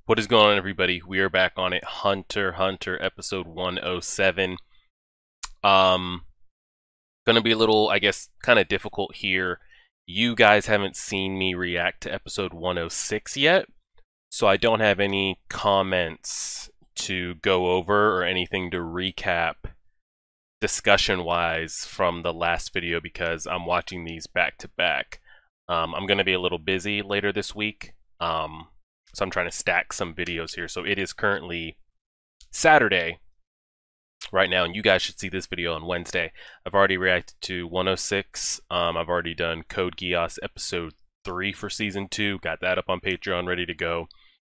What is going on, everybody? We are back on it. Hunter x Hunter episode 107. Um, gonna be a little, I guess, kind of difficult here. You guys haven't seen me react to episode 106 yet, so I don't have any comments to go over or anything to recap discussion-wise from the last video because I'm watching these back to back. I'm gonna be a little busy later this week. So I'm trying to stack some videos here. So it is currently Saturday right now, and you guys should see this video on Wednesday. I've already reacted to 106. I've already done Code Geass episode 3 for season 2. Got that up on Patreon, ready to go.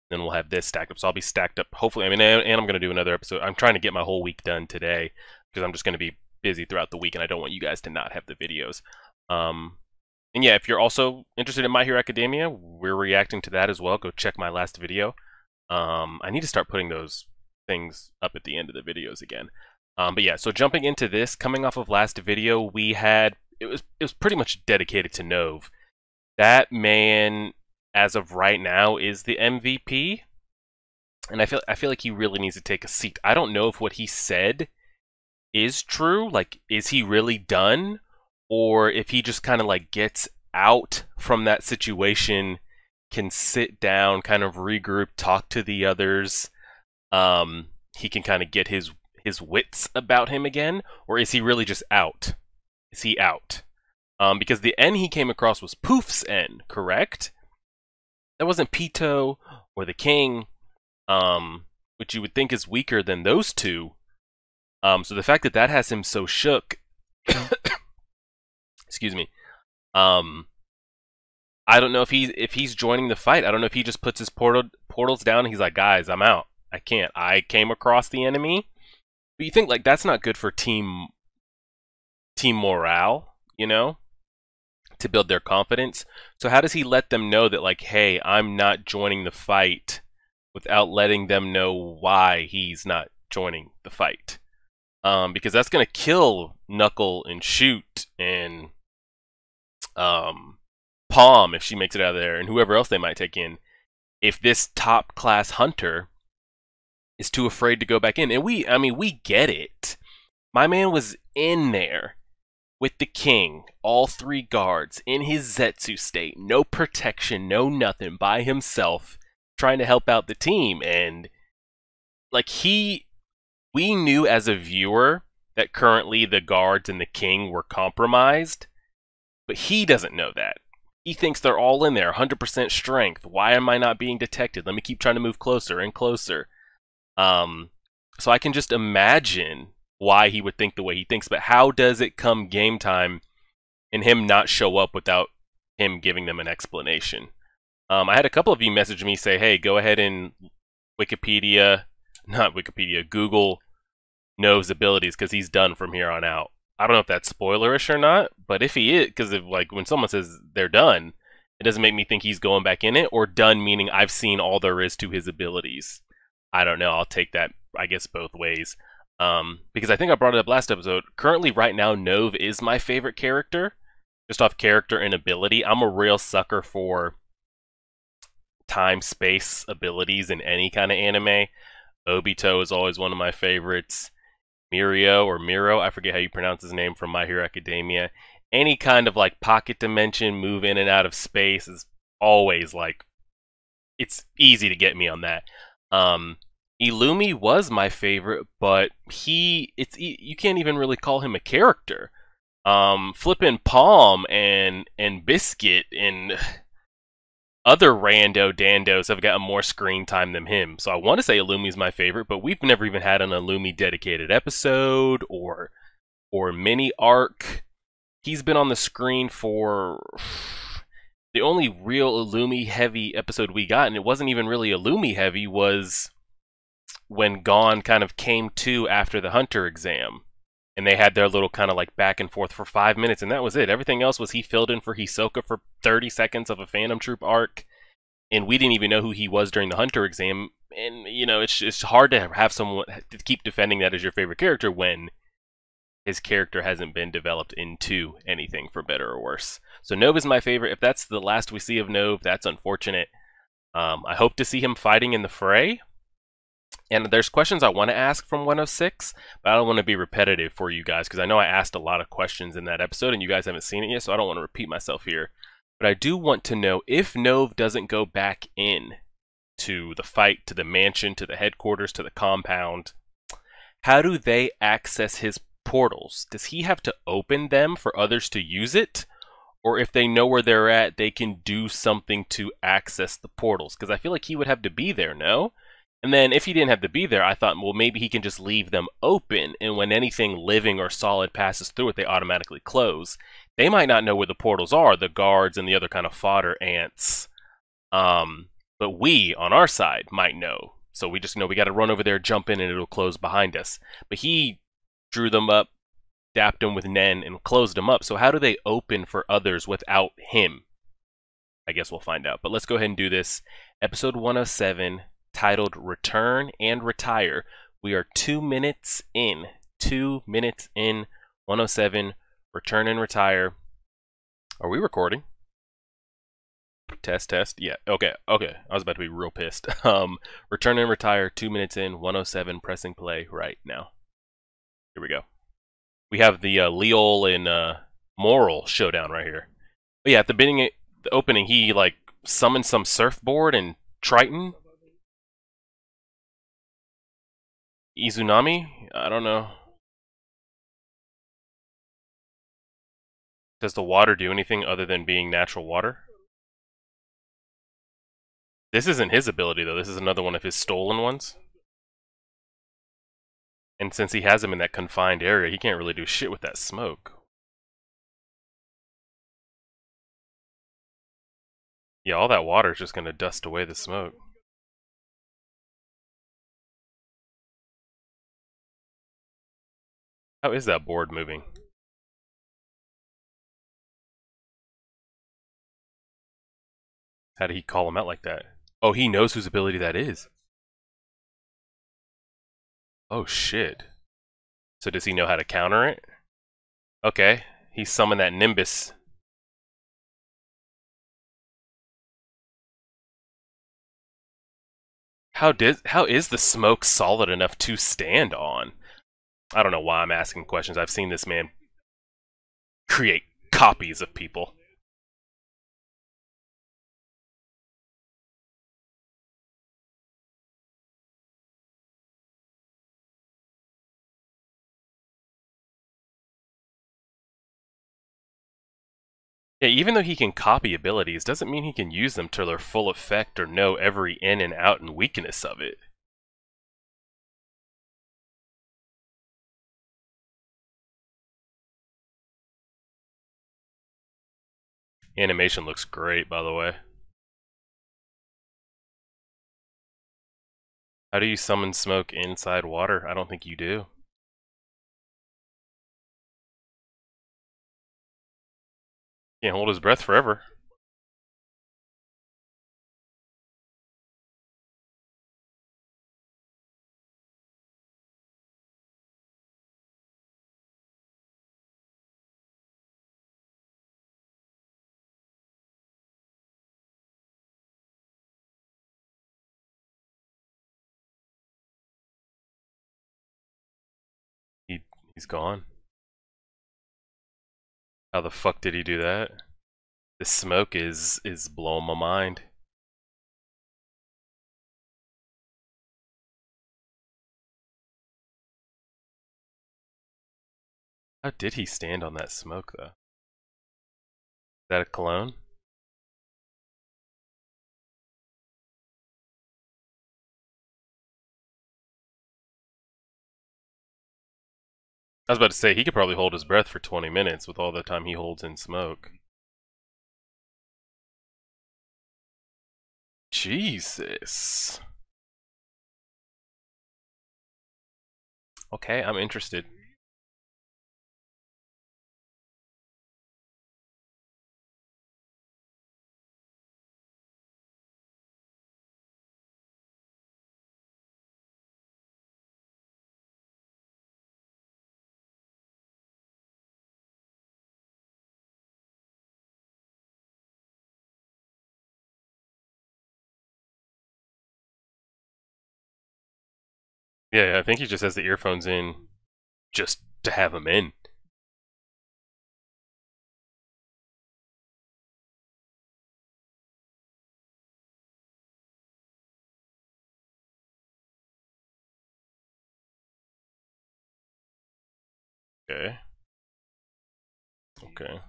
Then we'll have this stacked up. So I'll be stacked up, hopefully. And I'm going to do another episode. I'm trying to get my whole week done today because I'm just going to be busy throughout the week, and I don't want you guys to not have the videos. And yeah, if you're also interested in My Hero Academia, we're reacting to that as well. Go check my last video. I need to start putting those things up at the end of the videos again. But yeah, so jumping into this, coming off of last video, we had it was pretty much dedicated to Nove. That man, as of right now, is the MVP, and I feel like he really needs to take a seat. I don't know if what he said is true. Like, is he really done? Or if he just kind of like gets out from that situation, can sit down, kind of regroup, talk to the others, he can kind of get his wits about him again, or is he really just out? Is he out? Because the N he came across was Poof's N, correct? That wasn't Pito or the King, which you would think is weaker than those two. So the fact that that has him so shook. Excuse me. I don't know if he's joining the fight. I don't know if he just puts his portals down and he's like, guys, I'm out. I can't. I came across the enemy. But you think like that's not good for team morale, you know, to build their confidence. So how does he let them know that like, hey, I'm not joining the fight without letting them know why he's not joining the fight? Because that's gonna kill Knuckle and Shoot and Palm if she makes it out of there, and whoever else they might take in, if this top class hunter is too afraid to go back in. And we get it. My man was in there with the King, all 3 guards, in his Zetsu state, no protection, no nothing, by himself, trying to help out the team. And like we knew as a viewer that currently the guards and the King were compromised, but he doesn't know that. He thinks they're all in there, 100% strength. Why am I not being detected? Let me keep trying to move closer and closer. So I can just imagine why he would think the way he thinks, but how does it come game time and him not show up without him giving them an explanation? I had a couple of you message me, say, hey, go ahead and Google Nove's abilities because he's done from here on out. I don't know if that's spoilerish or not, but if he is, because like when someone says they're done, it doesn't make me think he's going back in it, or done meaning I've seen all there is to his abilities. I don't know. I'll take that, I guess, both ways. Because I think I brought it up last episode. Currently, right now, Nove is my favorite character, just off character and ability. I'm a real sucker for time-space abilities in any kind of anime. Obito is always one of my favorites. Miro, I forget how you pronounce his name, from My Hero Academia. Any kind of like pocket dimension, move in and out of space is always like, it's easy to get me on that. Illumi was my favorite, but you can't even really call him a character. Flippin' Palm and Biscuit and other rando dandos have gotten more screen time than him. So I want to say Illumi's my favorite, but we've never even had an Illumi dedicated episode or mini arc. He's been on the screen for the only real Illumi heavy episode we got, and it wasn't even really Illumi heavy, was when Gon kind of came to after the Hunter exam. And they had their little kind of like back and forth for 5 minutes, and that was it. Everything else was he filled in for Hisoka for 30 seconds of a Phantom Troop arc, and we didn't even know who he was during the Hunter exam. And, you know, it's hard to have someone to keep defending that as your favorite character when his character hasn't been developed into anything, for better or worse. So Nove is my favorite. If that's the last we see of Nove, that's unfortunate. I hope to see him fighting in the fray. And there's questions I want to ask from 106, but I don't want to be repetitive for you guys because I know I asked a lot of questions in that episode and you guys haven't seen it yet, so I don't want to repeat myself here. But I do want to know if Nove doesn't go back in to the fight, to the mansion, to the headquarters, to the compound, how do they access his portals? Does he have to open them for others to use it? Or if they know where they're at, they can do something to access the portals? Because I feel like he would have to be there, no? And then if he didn't have to be there, I thought, well, maybe he can just leave them open, and when anything living or solid passes through it, they automatically close. They might not know where the portals are, the guards and the other kind of fodder ants. But we, on our side, might know. So we just know we got to run over there, jump in, and it'll close behind us. But he drew them up, dapped them with Nen, and closed them up. So how do they open for others without him? I guess we'll find out. But let's go ahead and do this. Episode 107, titled Return and Retire. We are 2 minutes in. 2 minutes in. 107, Return and Retire. Are we recording? Test. Yeah. Okay. I was about to be real pissed. Return and Retire. 2 minutes in. 107. Pressing play right now. Here we go. We have the Leol and Moral showdown right here. But yeah, at the beginning, the opening, he like summoned some surfboard and Triton. Izunami? I don't know. Does the water do anything other than being natural water? This isn't his ability, though. This is another one of his stolen ones. And since he has him in that confined area, he can't really do shit with that smoke. Yeah, all that water is just going to dust away the smoke. How is that board moving? How did he call him out like that? Oh, he knows whose ability that is. Oh, shit. So does he know how to counter it? Okay, he summoned that Nimbus. How is the smoke solid enough to stand on? I don't know why I'm asking questions. I've seen this man create copies of people. Yeah, even though he can copy abilities, doesn't mean he can use them to their full effect or know every in and out and weakness of it. Animation looks great, by the way. How do you summon smoke inside water? I don't think you do. Can't hold his breath forever. He's gone. How the fuck did he do that? This smoke is blowing my mind. How did he stand on that smoke, though? Is that a cologne? I was about to say, he could probably hold his breath for 20 minutes with all the time he holds in smoke. Jesus. Okay, I'm interested. Yeah, I think he just has the earphones in just to have them in. Okay. Okay.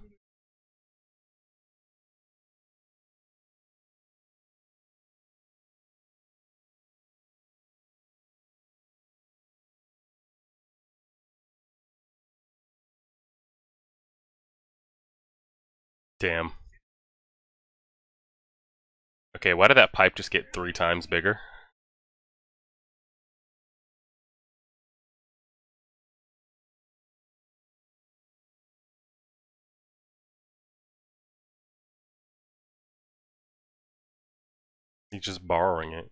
Damn. Okay, why did that pipe just get 3 times bigger? He's just borrowing it.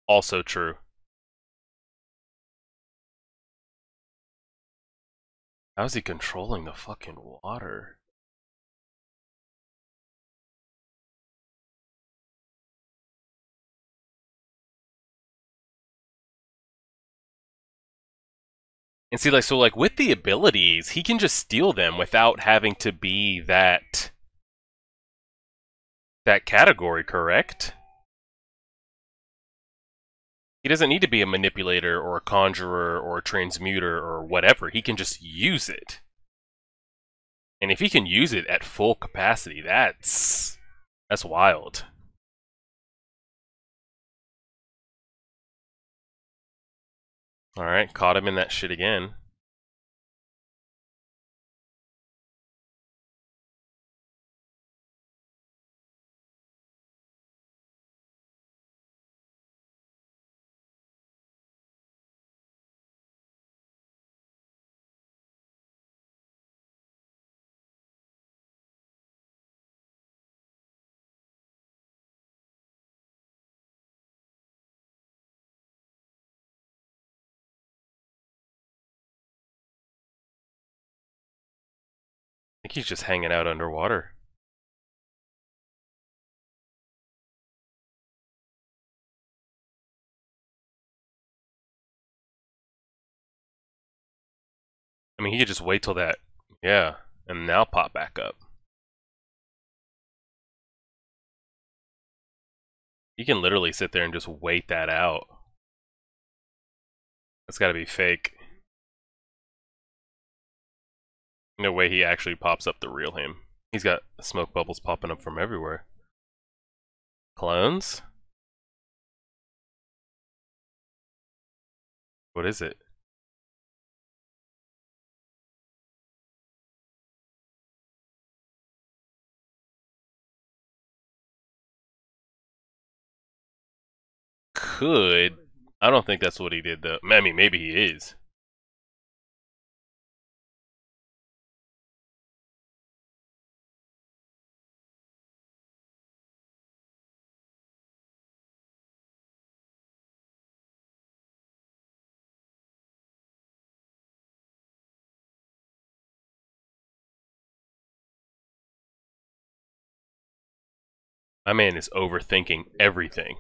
Also true. How is he controlling the fucking water? And see, like, so, like, with the abilities, he can just steal them without having to be that category, correct? He doesn't need to be a manipulator or a conjurer or a transmuter or whatever. He can just use it. And if he can use it at full capacity, that's wild. Alright, caught him in that shit again. I think he's just hanging out underwater. I mean, he could just wait till that, yeah, and now pop back up. He can literally sit there and just wait that out. That's gotta be fake. No way he actually pops up the real him. He's got smoke bubbles popping up from everywhere. Clones? What is it? Could. I don't think that's what he did, though. I mean, maybe he is. My man is overthinking everything.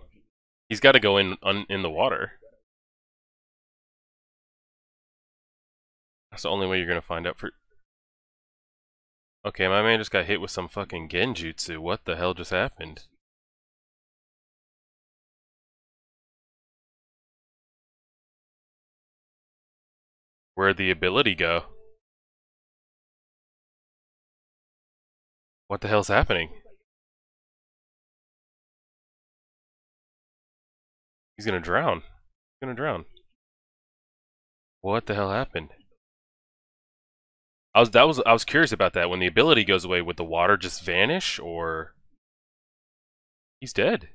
He's got to go in the water. That's the only way you're gonna find out for. Okay, my man just got hit with some fucking genjutsu. What the hell just happened? Where'd the ability go? What the hell's happening? He's gonna drown. He's gonna drown. What the hell happened? I was curious about that. When the ability goes away, would the water just vanish, or he's dead?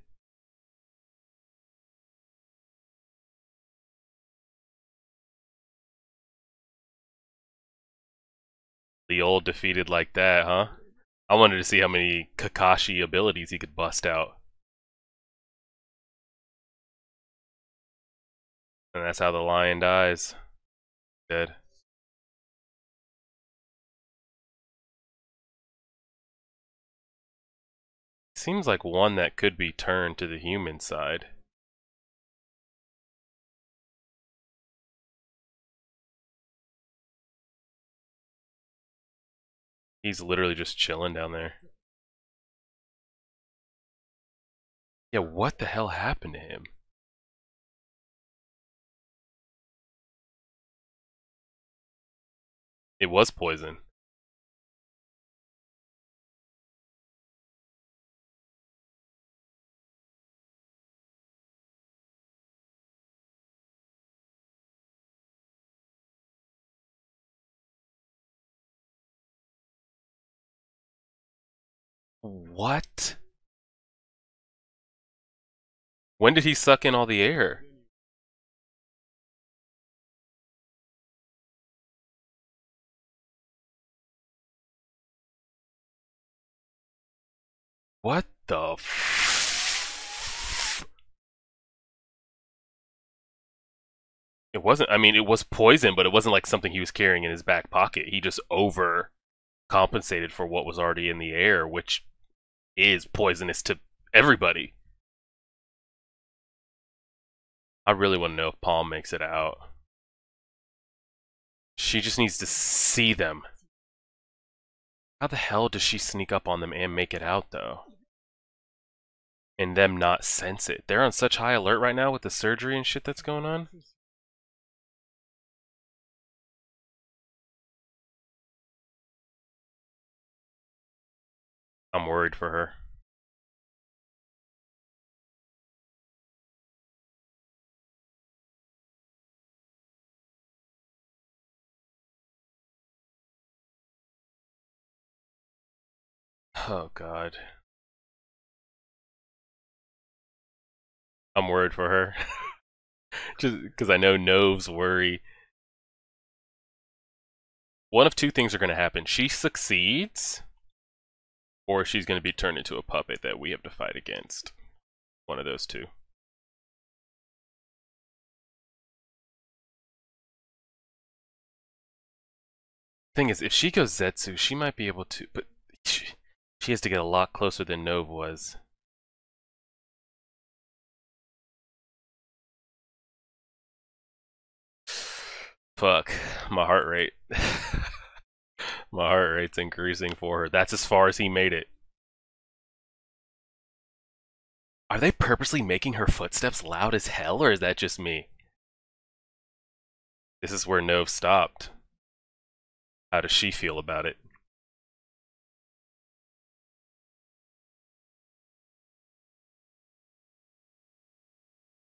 The old defeated like that, huh? I wanted to see how many Kakashi abilities he could bust out. And that's how the lion dies. Dead. Seems like one that could be turned to the human side. He's literally just chilling down there. Yeah, what the hell happened to him? It was poison. What? When did he suck in all the air? What the It wasn't, I mean, it was poison, but it wasn't like something he was carrying in his back pocket. He just overcompensated for what was already in the air, which is poisonous to everybody. I really want to know if Palm makes it out. She just needs to see them. How the hell does she sneak up on them and make it out, though? And them not sense it. They're on such high alert right now with the surgery and shit that's going on. I'm worried for her. Oh, God. I'm worried for her. Just because I know Nove's worry. One of two things are going to happen. She succeeds, or she's going to be turned into a puppet that we have to fight against. One of those two. Thing is, if she goes Zetsu, she might be able to, but she has to get a lot closer than Nove was. Fuck, my heart rate. My heart rate's increasing for her. That's as far as he made it. Are they purposely making her footsteps loud as hell, or is that just me? This is where Nove stopped. How does she feel about it?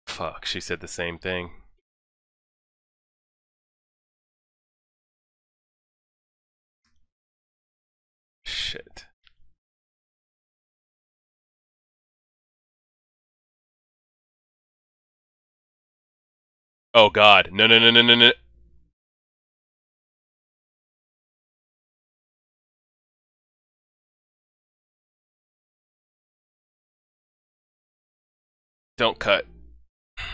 Fuck, she said the same thing. Shit. Oh god. No, no, no, no, no, no. Don't cut. It's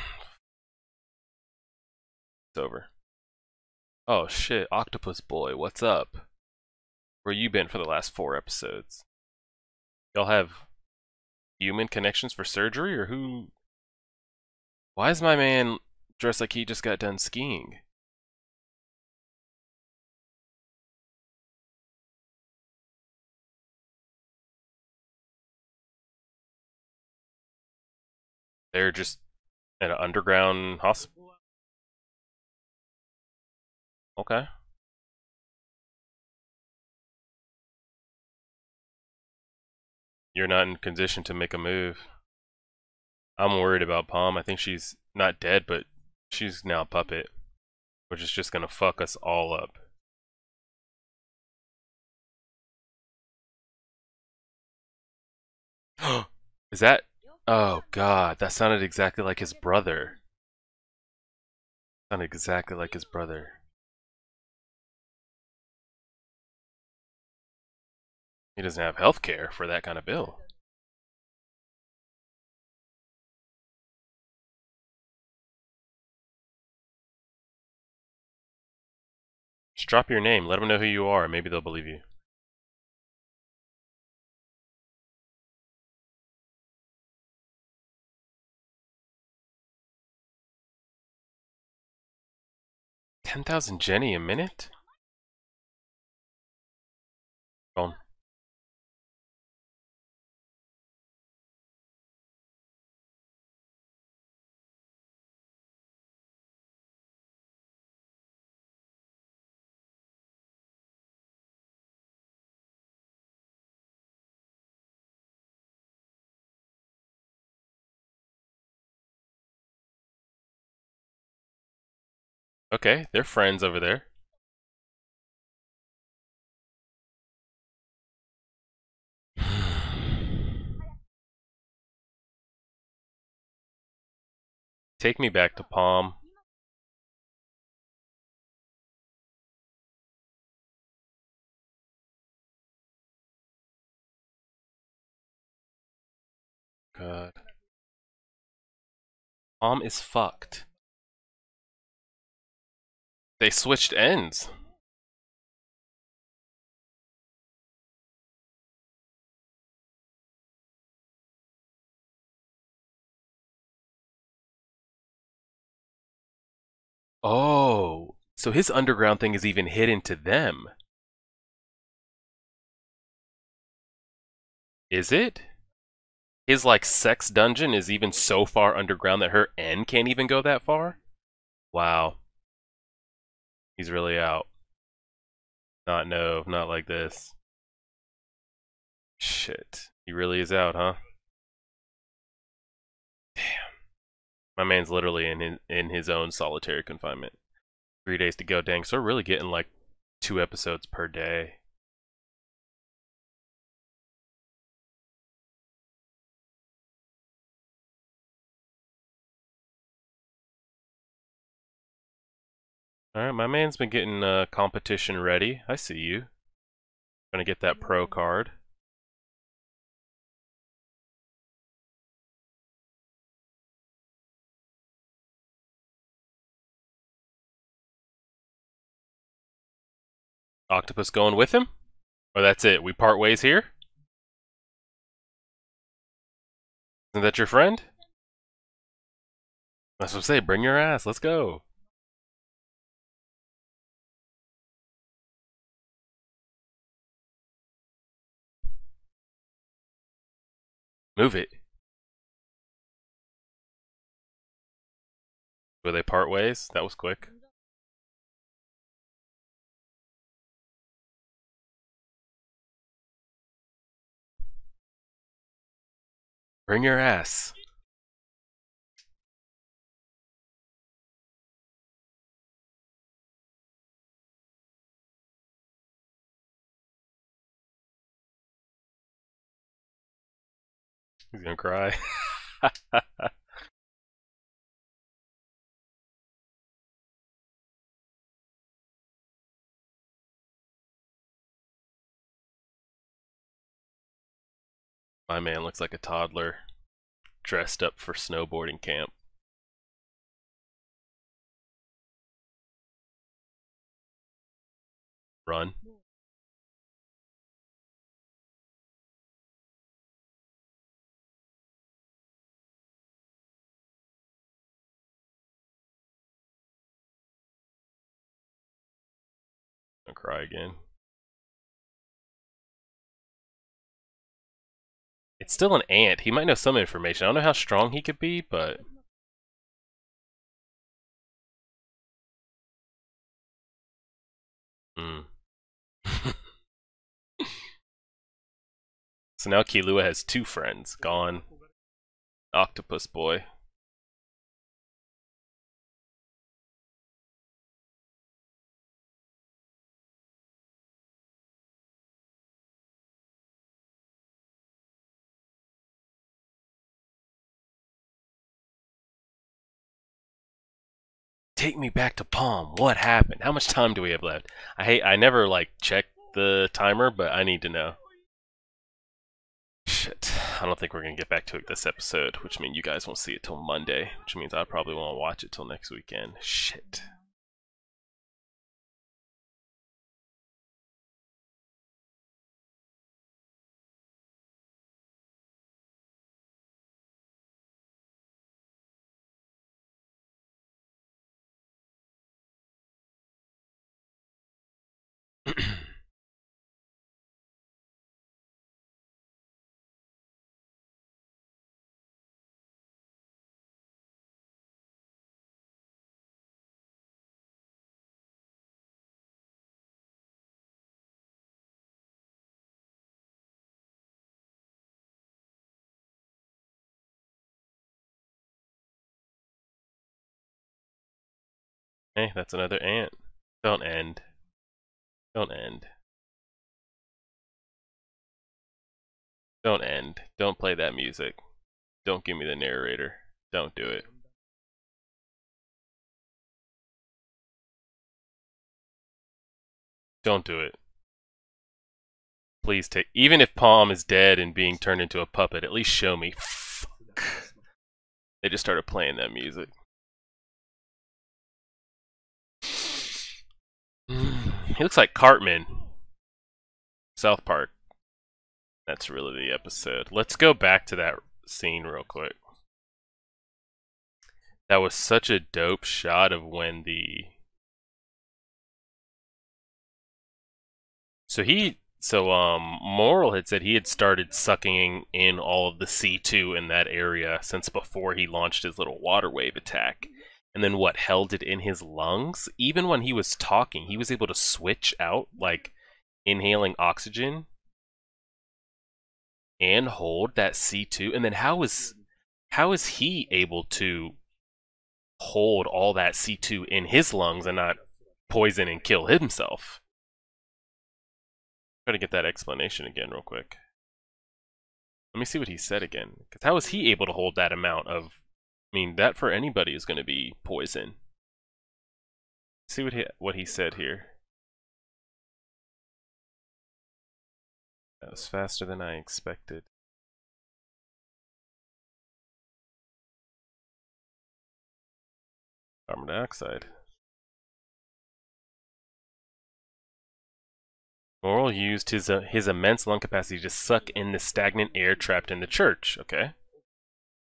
over. Oh shit, Octopus Boy, what's up? Where you been for the last 4 episodes? Y'all have human connections for surgery, or who? Why is my man dressed like he just got done skiing? They're just in an underground hospital? Okay. You're not in condition to make a move. I'm worried about Palm. I think she's not dead, but she's now a puppet, which is just gonna fuck us all up. Is that? Oh god, that sounded exactly like his brother. Sounded exactly like his brother. He doesn't have health care for that kind of bill. Just drop your name, let them know who you are, and maybe they'll believe you. 10,000 Jenny a minute? Gone. Okay, they're friends over there. Take me back to Palm. God. Palm is fucked. They switched ends. Oh, so his underground thing is even hidden to them. Is it? His like sex dungeon is even so far underground that her N can't even go that far? Wow. He's really out. No, not like this. Shit. He really is out, huh? Damn. My man's literally in his own solitary confinement. 3 days to go, dang. So we're really getting like 2 episodes per day. Alright, my man's been getting competition ready. I see you. Gonna get that pro card. Octopus going with him? Or that's it, we part ways here? Isn't that your friend? That's what I say, bring your ass, let's go. Move it. Will they part ways? That was quick. Bring your ass. He's gonna cry. My man looks like a toddler dressed up for snowboarding camp. Run. Gonna cry again. It's still an ant. He might know some information. I don't know how strong he could be, but mm. So now Killua has 2 friends. Gone. Octopus boy. Take me back to Palm. What happened? How much time do we have left? I never like check the timer, but I need to know. Shit. I don't think we're gonna get back to it this episode, which means you guys won't see it till Monday, which means I probably won't watch it till next weekend. Shit. Hey, that's another ant. Don't end. Don't end. Don't end. Don't play that music. Don't give me the narrator. Don't do it. Don't do it. Please take. Even if Palm is dead and being turned into a puppet, at least show me. Fuck. They just started playing that music. He looks like Cartman. South Park. That's really the episode. Let's go back to that scene real quick. That was such a dope shot of when the... Moral had said he had started sucking in all of the C2 in that area since before he launched his little water wave attack. And then what, held it in his lungs? Even when he was talking, he was able to switch out, like, inhaling oxygen and hold that C2. And then how is he able to hold all that C2 in his lungs and not poison and kill himself? Try to get that explanation again real quick. Let me see what he said again. Because how is he able to hold that amount of... I mean, that for anybody is going to be poison. See what he said here. That was faster than I expected. Carbon dioxide. Moral used his immense lung capacity to suck in the stagnant air trapped in the church. Okay.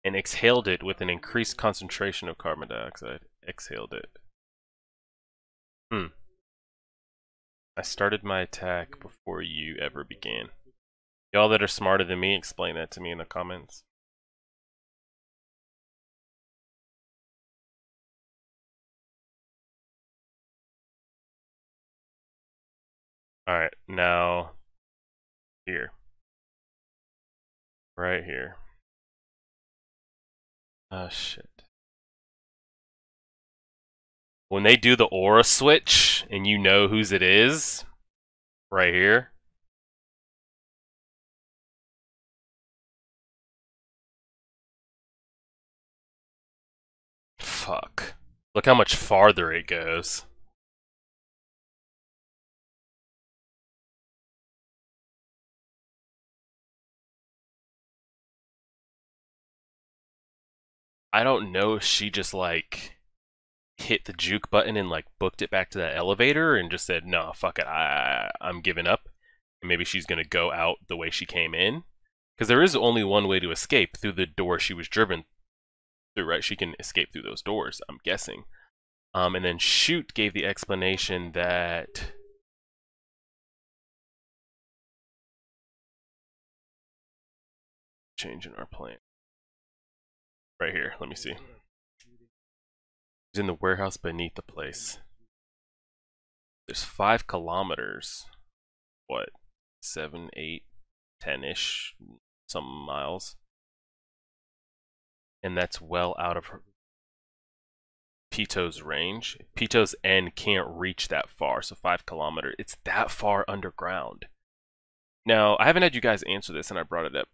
And exhaled it with an increased concentration of carbon dioxide. Exhaled it. I started my attack before you ever began. Y'all that are smarter than me, explain that to me in the comments. Alright, now... here. Right here. Oh, shit. When they do the aura switch, and you know whose it is, right here. Fuck. Look how much farther it goes. I don't know if she just, like, hit the juke button and, like, booked it back to that elevator and just said, no, fuck it, I'm giving up. And maybe she's going to go out the way she came in. Because there is only one way to escape, through the door she was driven through, right? She can escape through those doors, I'm guessing. And then Shoot gave the explanation that... changing our plan. Right here, let me see. He's in the warehouse beneath the place. There's 5 kilometers. What? 7, 8, 10-ish, some miles. And that's well out of her Pito's range. Pito's end can't reach that far, so 5 kilometers. It's that far underground. Now, I haven't had you guys answer this, and I brought it up.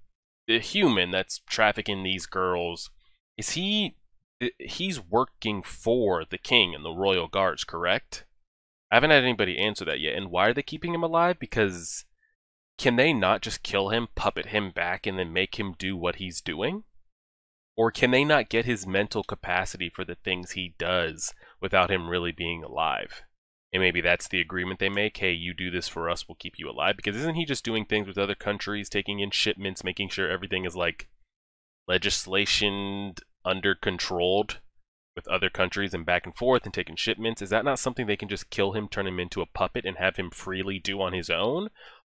The human that's trafficking these girls, he's working for the king and the royal guards, correct? I haven't had anybody answer that yet. And why are they keeping him alive? Because can they not just kill him, puppet him back, and then make him do what he's doing? Or can they not get his mental capacity for the things he does without him really being alive? And maybe that's the agreement they make. Hey, you do this for us, we'll keep you alive. Because isn't he just doing things with other countries, taking in shipments, making sure everything is, like, legislation under controlled with other countries and back and forth and taking shipments? Is that not something they can just kill him, turn him into a puppet, and have him freely do on his own?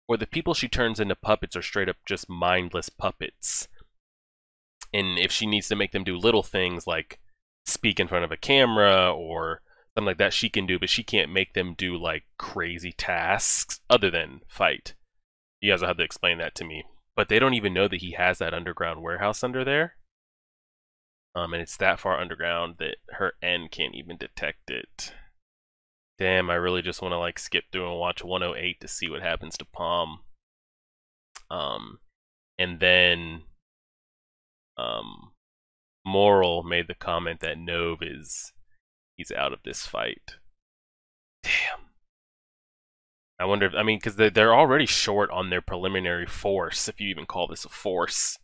Or the people she turns into puppets are straight up just mindless puppets? And if she needs to make them do little things like speak in front of a camera or something like that, she can do, but she can't make them do, like, crazy tasks other than fight. You guys will have to explain that to me. But they don't even know that he has that underground warehouse under there. And it's that far underground that her end can't even detect it. Damn, I really just want to like skip through and watch 108 to see what happens to Palm. And then Moral made the comment that Nove he's out of this fight. Damn. I wonder if, I mean, because they're already short on their preliminary force, if you even call this a force.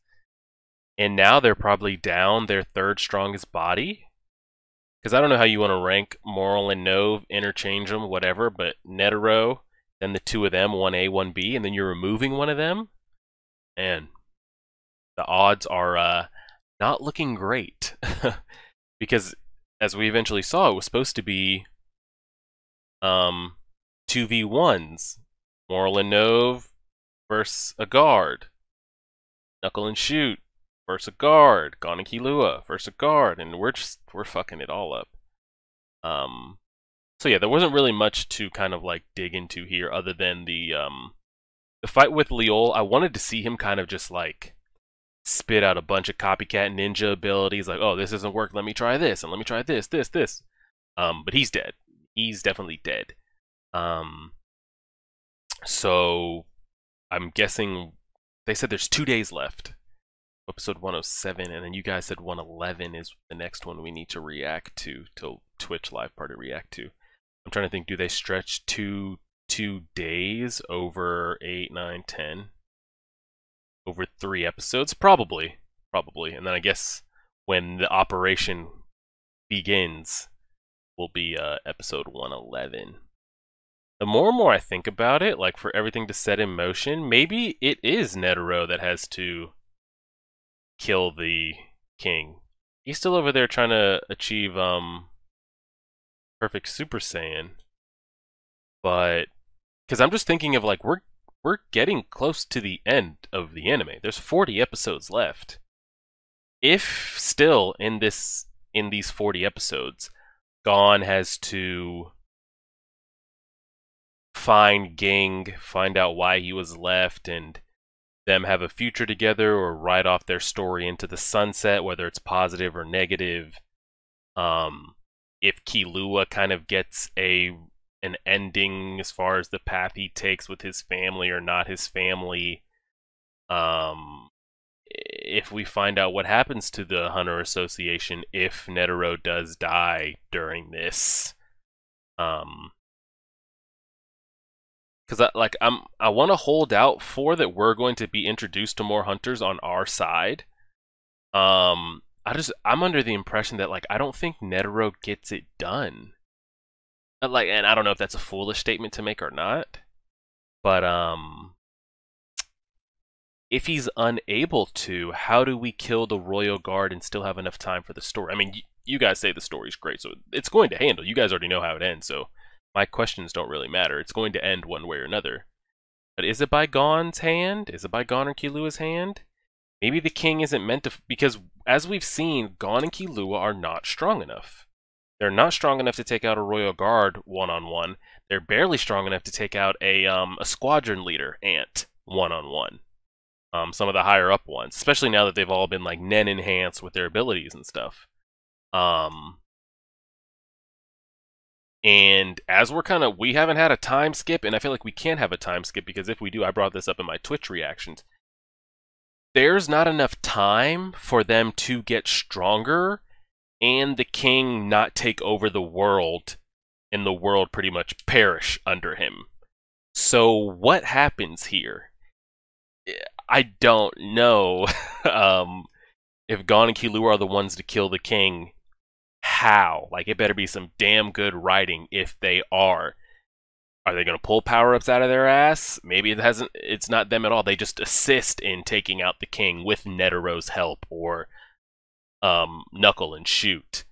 And now they're probably down their third strongest body. Because I don't know how you want to rank Moral and Nove, interchange them, whatever, but Netero, then the two of them, 1A, 1B, and then you're removing one of them? And the odds are not looking great. Because, as we eventually saw, it was supposed to be 2v1s. Moral and Nove versus a guard. Knuckle and Shoot versus a guard. Gon and Killua versus a guard. And we're fucking it all up. So yeah, there wasn't really much to kind of like dig into here other than the fight with Leol. I wanted to see him kind of just like spit out a bunch of copycat ninja abilities, like, oh, this doesn't work, let me try this, and let me try this. But he's dead. He's definitely dead. So I'm guessing they said there's 2 days left. Episode 107, and then you guys said 111 is the next one we need to react to Twitch live party react to. I'm trying to think, do they stretch two days over 8, 9, 10? Over 3 episodes? Probably. And then I guess when the operation begins will be episode 111. The more and more I think about it, like for everything to set in motion, maybe it is Netero that has to kill the king. He's still over there trying to achieve perfect Super Saiyan. But because I'm just thinking of like we're getting close to the end of the anime. There's 40 episodes left. If still in these 40 episodes, Gon has to find Ging, find out why he was left, and them have a future together or write off their story into the sunset, whether it's positive or negative. If Killua kind of gets an ending as far as the path he takes with his family or not his family. If we find out what happens to the Hunter Association if Netero does die during this. Because I want to hold out for that we're going to be introduced to more hunters on our side. I'm under the impression that like I don't think Netero gets it done. Like, and I don't know if that's a foolish statement to make or not, but if he's unable to, how do we kill the Royal Guard and still have enough time for the story? I mean, you guys say the story's great, so it's going to handle. You guys already know how it ends, so my questions don't really matter. It's going to end one way or another. But is it by Gon's hand? Is it by Gon or Killua's hand? Maybe the king isn't meant to, because as we've seen, Gon and Killua are not strong enough. They're not strong enough to take out a Royal Guard one-on-one. They're barely strong enough to take out a squadron leader ant one-on-one. Some of the higher up ones, especially now that they've all been like Nen enhanced with their abilities and stuff. And as we haven't had a time skip, and I feel like we can't have a time skip because if we do, I brought this up in my Twitch reactions. There's not enough time for them to get stronger and the king not take over the world and the world pretty much perish under him. So what happens here? I don't know. If Gon and Killua are the ones to kill the king, how? Like, it better be some damn good writing if they are. Are they going to pull power-ups out of their ass? Maybe it's not them at all. They just assist in taking out the king with Netero's help, or Knuckle and Shoot.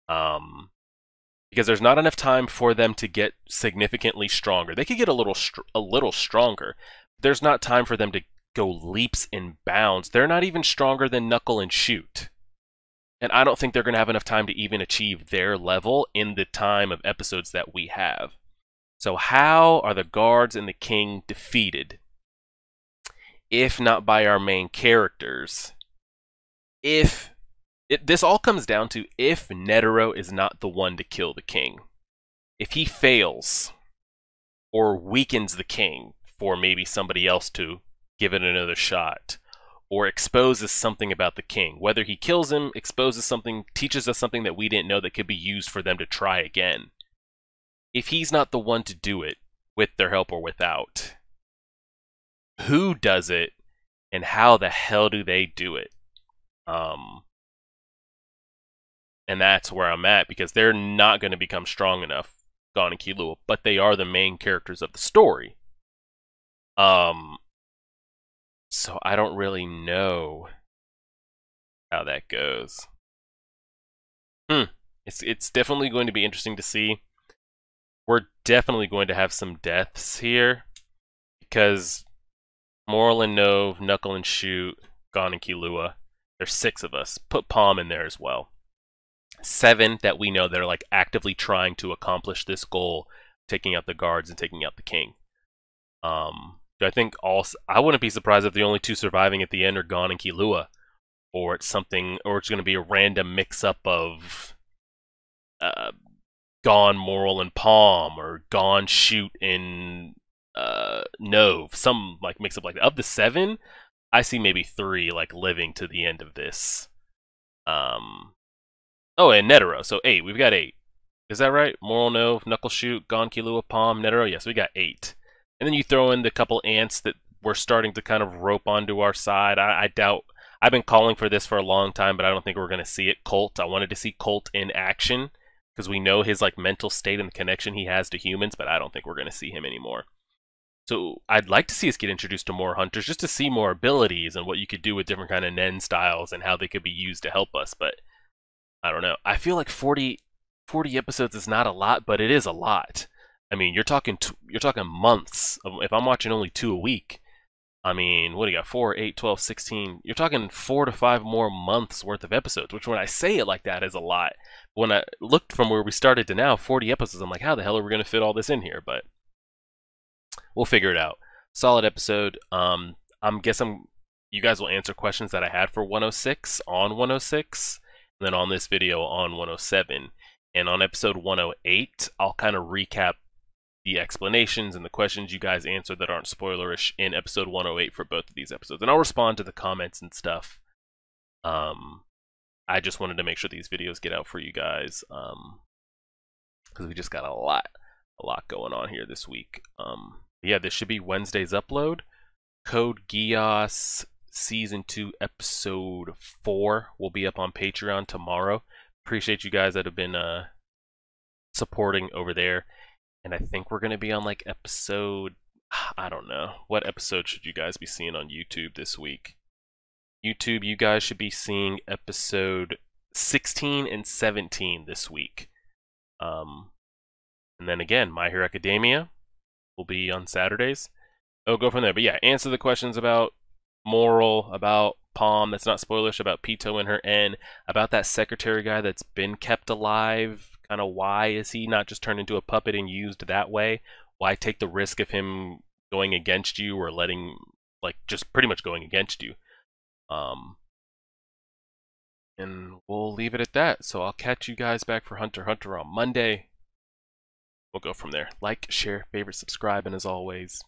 Because there's not enough time for them to get significantly stronger. They could get a little stronger. There's not time for them to go leaps and bounds. They're not even stronger than Knuckle and Shoot. And I don't think they're going to have enough time to even achieve their level in the time of episodes that we have. So how are the guards and the king defeated? If not by our main characters. This all comes down to if Netero is not the one to kill the king. if he fails or weakens the king for maybe somebody else to give it another shot, or exposes something about the king, whether he kills him, exposes something, teaches us something that we didn't know that could be used for them to try again. If he's not the one to do it, with their help or without, who does it, and how the hell do they do it? And that's where I'm at, because they're not going to become strong enough, Gon and Killua, but they are the main characters of the story. So I don't really know how that goes. It's definitely going to be interesting to see. We're definitely going to have some deaths here, because Moral and Nove, Knuckle and Shoot, Gon and Killua, there's 6 of us. Put Palm in there as well. 7 that we know that are like actively trying to accomplish this goal, taking out the guards and taking out the king. I think I wouldn't be surprised if the only 2 surviving at the end are Gon and Killua, or it's something, or it's going to be a random mix-up of Gon, Moral, and Palm, or Gon, Shoot, and Nove, some like mix-up like that. Of the 7, I see maybe 3 like living to the end of this. Oh, and Netero, so 8. We've got 8. Is that right? Moral, Nove, Knuckle, Shoot, Gon, Killua, Palm, Netero. Yes, we got 8. And then you throw in the couple ants that we're starting to kind of rope onto our side. I doubt. I've been calling for this for a long time, but I don't think we're going to see it. Colt. I wanted to see Colt in action, because we know his like mental state and the connection he has to humans, but I don't think we're going to see him anymore. So I'd like to see us get introduced to more hunters, just to see more abilities and what you could do with different kind of Nen styles and how they could be used to help us. But I don't know. I feel like 40 episodes is not a lot, but it is a lot. I mean, you're talking months. If I'm watching only 2 a week, I mean, what do you got? 4, 8, 12, 16. You're talking 4 to 5 more months worth of episodes, which when I say it like that is a lot. When I looked from where we started to now, 40 episodes, I'm like, how the hell are we going to fit all this in here? But we'll figure it out. Solid episode. You guys will answer questions that I had for 106 on 106, and then on this video on 107. And on episode 108, I'll kind of recap the explanations and the questions you guys answered that aren't spoilerish in episode 108 for both of these episodes. And I'll respond to the comments and stuff. I just wanted to make sure these videos get out for you guys, because we just got a lot going on here this week. Yeah, this should be Wednesday's upload. Code Geass Season 2 Episode 4 will be up on Patreon tomorrow. Appreciate you guys that have been supporting over there. And I think we're going to be on like episode, I don't know. What episode should you guys be seeing on YouTube this week? YouTube, you guys should be seeing episode 16 and 17 this week. And then again, My Hero Academia will be on Saturdays. I'll go from there. But yeah, answer the questions about Moral, about Palm, that's not spoilerish, about Pitou and her N, about that secretary guy that's been kept alive. Kind of why is he not just turned into a puppet and used that way? Why take the risk of him going against you, or letting, like, just pretty much going against you? And we'll leave it at that. So I'll catch you guys back for Hunter x Hunter on Monday. We'll go from there. Like, share, favorite, subscribe, and as always,